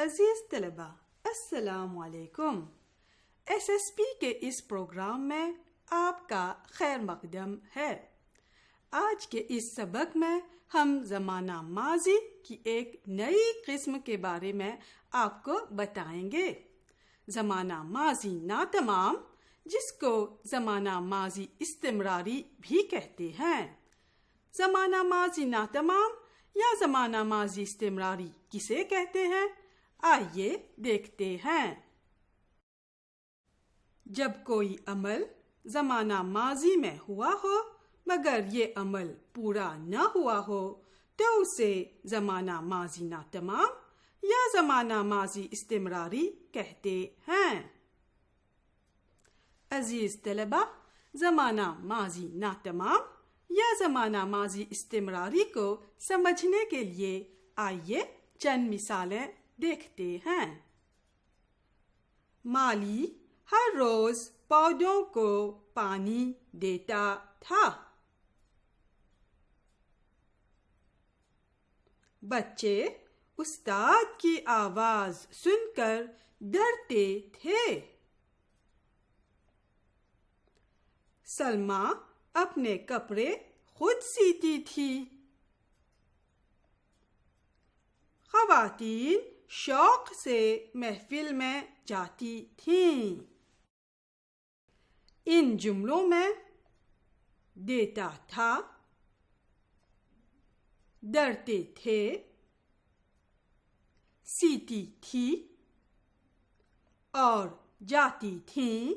عزیز طلبہ السلام علیکم۔ ایس ایس پی کے اس پروگرام میں آپ کا خیر مقدم ہے۔ آج کے اس سبق میں ہم زمانہ ماضی کی ایک نئی قسم کے بارے میں آپ کو بتائیں گے۔ زمانہ ماضی ناتمام، جس کو زمانہ ماضی استمراری بھی کہتے ہیں۔ زمانہ ماضی ناتمام یا زمانہ ماضی استمراری کسے کہتے ہیں؟ آئیے دیکھتے ہیں۔ جب کوئی عمل زمانہ ماضی میں ہوا ہو مگر یہ عمل پورا نہ ہوا ہو تو اسے زمانہ ماضی ناتمام یا زمانہ ماضی استمراری کہتے ہیں۔ عزیز طلبہ، زمانہ ماضی ناتمام یا زمانہ ماضی استمراری کو سمجھنے کے لیے آئیے چند مثالیں دیکھتے ہیں۔ مالی ہر روز پودوں کو پانی دیتا تھا۔ بچے استاد کی آواز سن کر ڈرتے تھے۔ سلمیٰ اپنے کپڑے خود سیتی تھی۔ خواتین شوق سے محفل میں جاتی تھیں۔ ان جملوں میں دیتا تھا، ڈرتے تھے، سیتی تھی اور جاتی تھیں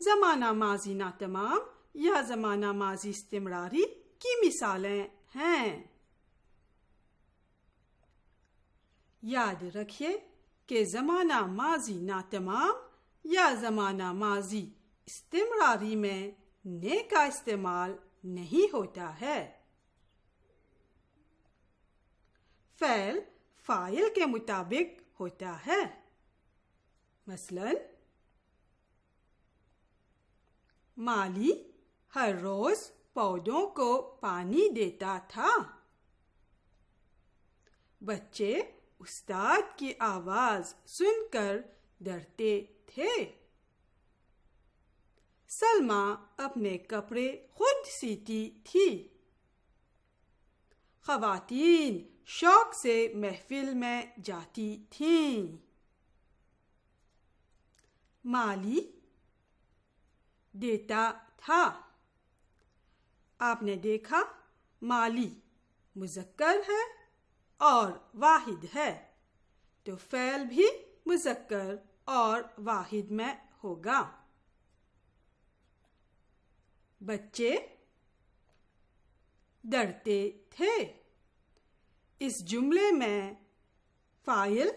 زمانہ ماضی ناتمام یا زمانہ ماضی استمراری کی مثالیں ہیں۔ یاد رکھیے کہ زمانہ ماضی ناتمام یا زمانہ ماضی استمراری میں نے کا استعمال نہیں ہوتا ہے۔ فعل فاعل کے مطابق ہوتا ہے۔ مثلاً مالی ہر روز پودوں کو پانی دیتا تھا۔ بچے استاد کی آواز سن کر ڈرتے تھے۔ سلمیٰ اپنے کپڑے خود سیتی تھی۔ خواتین شوق سے محفل میں جاتی تھیں۔ مالی دیتا تھا۔ آپ نے دیکھا مالی مذکر ہے اور واحد ہے تو فعل بھی مذکر اور واحد میں ہوگا۔ بچے ڈرتے تھے۔ اس جملے میں فاعل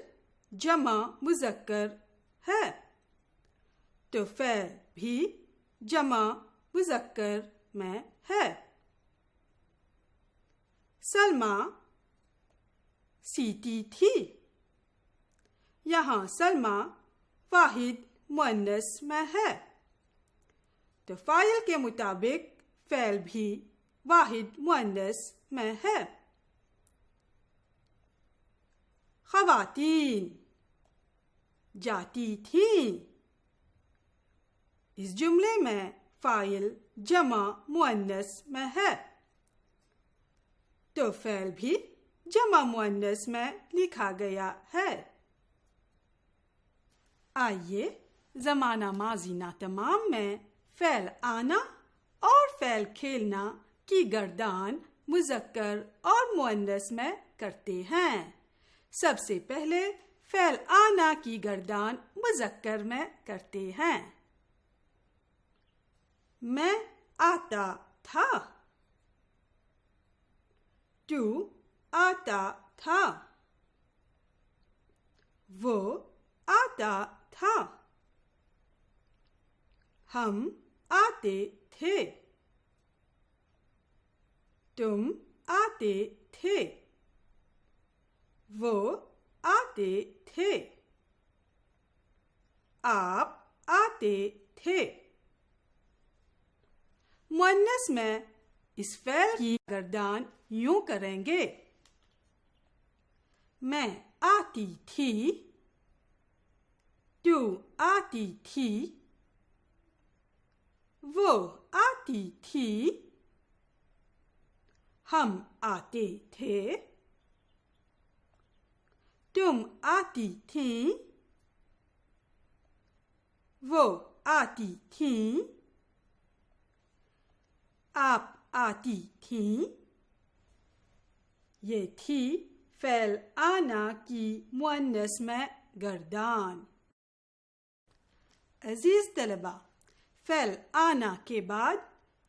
جمع مذکر ہے تو فعل بھی جمع مذکر میں ہے۔ سلمیٰ سیتی تھی۔ یہاں سلمیٰ واحد مؤنث میں ہے تو فاعل کے مطابق فعل بھی واحد مؤنث میں ہے۔ خواتین جاتی تھیں۔ اس جملے میں فاعل جمع مؤنث میں ہے تو فعل بھی جمع مؤنث میں لکھا گیا ہے۔ آئیے زمانہ ماضی ناتمام میں فعل آنا اور فعل کھیلنا کی گردان مذکر اور مؤنث میں کرتے ہیں۔ سب سے پہلے فعل آنا کی گردان مذکر میں کرتے ہیں۔ میں آتا تھا۔ تو آتا تھا۔ وہ آتا تھا۔ ہم آتے تھے۔ تم آتے تھے۔ وہ آتے تھے۔ آپ آتے تھے۔ مؤنث میں اس فعل کی گردان یوں کریں گے، میں آتی تھی تو آتی تھی، وہ آتی تھی، ہم آتے تھے، تم آتی تھیں، وہ آتی تھیں، آپ آتی تھیں۔ یہ تھی فعل آنا کی مؤنث میں گردان۔ عزیز طلبہ، فعل آنا کے بعد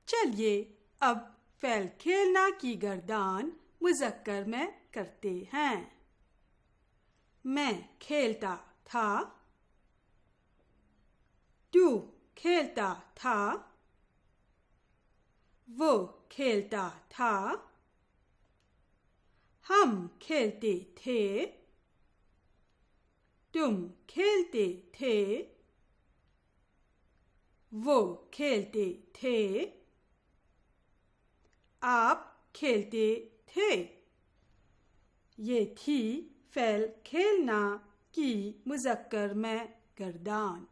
چلیے اب فعل کھیلنا کی گردان مذکر میں کرتے ہیں۔ میں کھیلتا تھا، تو کھیلتا تھا، وہ کھیلتا تھا، ہم کھیلتے تھے، تم کھیلتے تھے، وہ کھیلتے تھے، آپ کھیلتے تھے۔ یہ تھی فعل کھیلنا کی مذکر میں گردان۔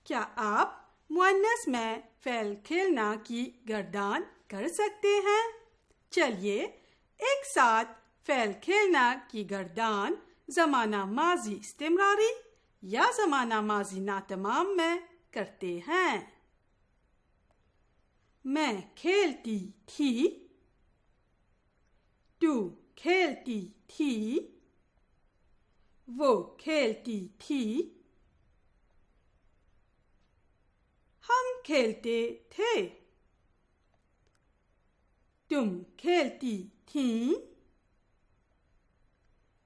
کیا آپ مؤنث میں فعل کھیلنا کی گردان کر سکتے ہیں؟ چلیے ایک ساتھ فعل کھیلنا کی گردان زمانہ ماضی استمراری یا زمانہ ماضی ناتمام میں کرتے ہیں۔ میں کھیلتی تھی، تو کھیلتی تھی، وہ کھیلتی تھی، ہم کھیلتے تھے، تم کھیلتی تھیں،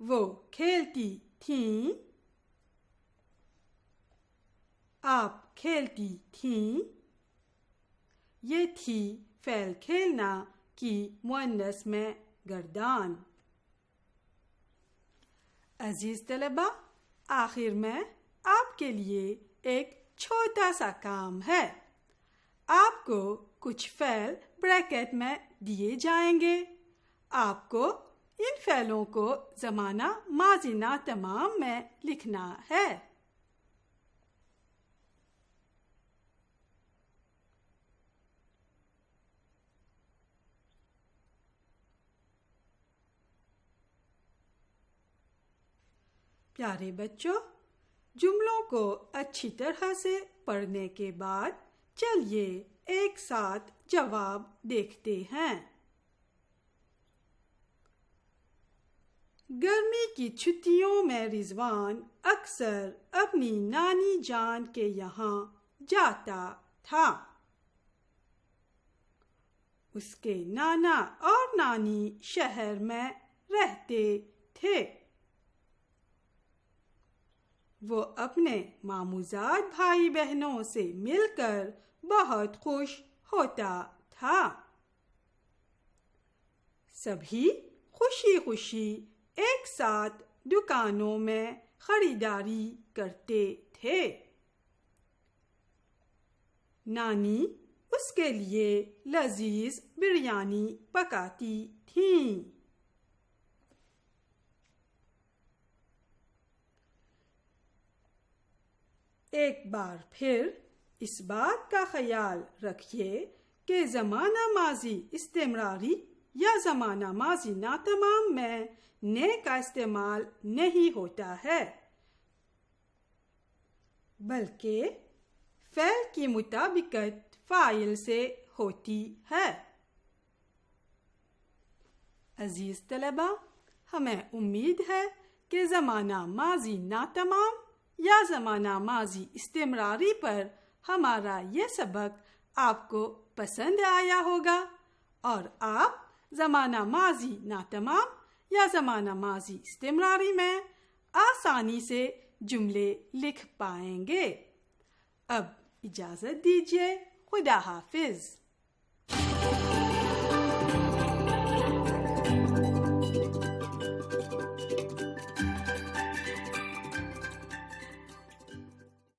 وہ کھیلتی تھیں، آپ کھیلتی تھیں۔ یہ تھی فعل کھیلنا کی مؤنث میں گردان۔ عزیز طلبہ، آخر میں آپ کے لیے ایک چھوٹا سا کام ہے۔ آپ کو کچھ فعل بریکٹ میں دیے جائیں گے۔ آپ کو ان فعلوں کو زمانہ ماضی ناتمام میں لکھنا ہے۔ پیارے بچوں، جملوں کو اچھی طرح سے پڑھنے کے بعد چلیے ایک ساتھ جواب دیکھتے ہیں۔ گرمی کی چھٹیوں میں رضوان اکثر اپنی نانی جان کے یہاں جاتا تھا۔ اس کے نانا اور نانی شہر میں رہتے تھے۔ وہ اپنے ماموزاد بھائی بہنوں سے مل کر بہت خوش ہوتا تھا۔ سبھی خوشی خوشی ایک ساتھ دکانوں میں خریداری کرتے تھے۔ نانی اس کے لیے لذیذ بریانی پکاتی تھیں۔ ایک بار پھر اس بات کا خیال رکھیے کہ زمانہ ماضی استمراری یا زمانہ ماضی ناتمام میں نے کا استعمال نہیں ہوتا ہے، بلکہ فعل کی مطابقت فاعل سے ہوتی ہے۔ عزیز طلبہ، ہمیں امید ہے کہ زمانہ ماضی ناتمام یا زمانہ ماضی استمراری پر ہمارا یہ سبق آپ کو پسند آیا ہوگا اور آپ زمانہ ماضی ناتمام یا زمانہ ماضی استمراری میں آسانی سے جملے لکھ پائیں گے۔ اب اجازت دیجیے، خدا حافظ۔